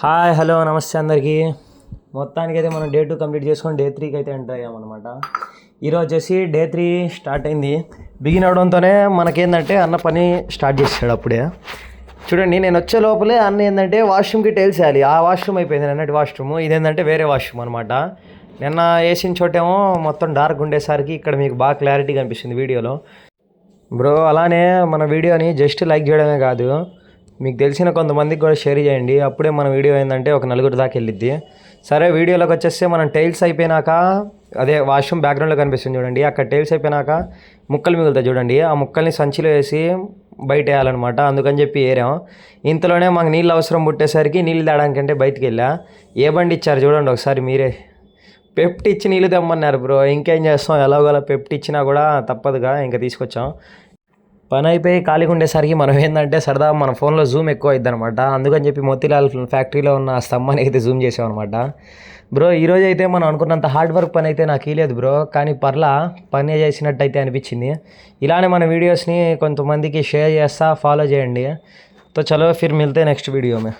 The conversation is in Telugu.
హాయ్ హలో నమస్తే అందరికీ. మొత్తానికైతే మనం డే 2 కంప్లీట్ చేసుకొని డే 3కి అయితే ఎంటర్ అయ్యామన్నమాట. ఈరోజు వచ్చేసి డే 3 స్టార్ట్ అయింది. బిగిన్ అవడంతోనే మనకేంటంటే అన్న పని స్టార్ట్ చేసాడు. అప్పుడే చూడండి, నేను వచ్చే లోపలే అన్న ఏంటంటే వాష్రూమ్కి టైల్స్ వేయాలి. ఆ వాష్రూమ్ అయిపోయింది నిన్నటి వాష్రూమ్. ఇదేంటంటే వేరే వాష్రూమ్ అనమాట. నిన్న వేసిన చోటేమో మొత్తం డార్క్ ఉండేసరికి ఇక్కడ మీకు బాగా క్లారిటీ కనిపిస్తుంది వీడియోలో. బ్రో అలానే మన వీడియోని జస్ట్ లైక్ చేయడమే కాదు, మీకు తెలిసిన కొంతమందికి కూడా షేర్ చేయండి. అప్పుడే మన వీడియో ఏంటంటే ఒక నలుగురు దాకా వెళ్ళిద్ది. సరే, వీడియోలోకి వచ్చేస్తే మనం టైల్స్ అయిపోయినాక అదే వాష్రూమ్ బ్యాక్గ్రౌండ్లో కనిపిస్తుంది చూడండి, అక్కడ టైల్స్ అయిపోయినాక ముక్కలు మిగులుతాయి చూడండి. ఆ ముక్కల్ని సంచిలో వేసి బయట వేయాలన్నమాట. అందుకని చెప్పి ఏరాం. ఇంతలోనే మాకు నీళ్ళు అవసరం పుట్టేసరికి నీళ్ళు తేడానికంటే బయటికి వెళ్ళా. ఏ బండి ఇచ్చారు చూడండి ఒకసారి మీరే. పెప్ట్ ఇచ్చి నీళ్ళు తెమ్మన్నారు బ్రో. ఇంకేం చేస్తాం, ఎలాగోలా పెప్ట్ ఇచ్చినా కూడా తప్పదుగా, ఇంకా తీసుకొచ్చాం. పని అయిపోయి ఖాళీగా ఉండేసరికి మనం ఏంటంటే సరదా మన ఫోన్లో జూమ్ ఎక్కువ అవుతుంది అనమాట. అందుకని చెప్పి మోతీలాల్ ఫ్యాక్టరీలో ఉన్న ఆ స్తంభాన్ని అయితే జూమ్ చేసామన్నమాట. బ్రో ఈరోజు అయితే మనం అనుకున్నంత హార్డ్ వర్క్ పని అయితే నాకు ఇలేదు బ్రో, కానీ పని చేసినట్టు అయితే అనిపించింది. ఇలానే మన వీడియోస్ని కొంతమందికి షేర్ చేస్తా, ఫాలో చేయండి. తో చలో ఫిర్ మిల్తే నెక్స్ట్ వీడియో మే.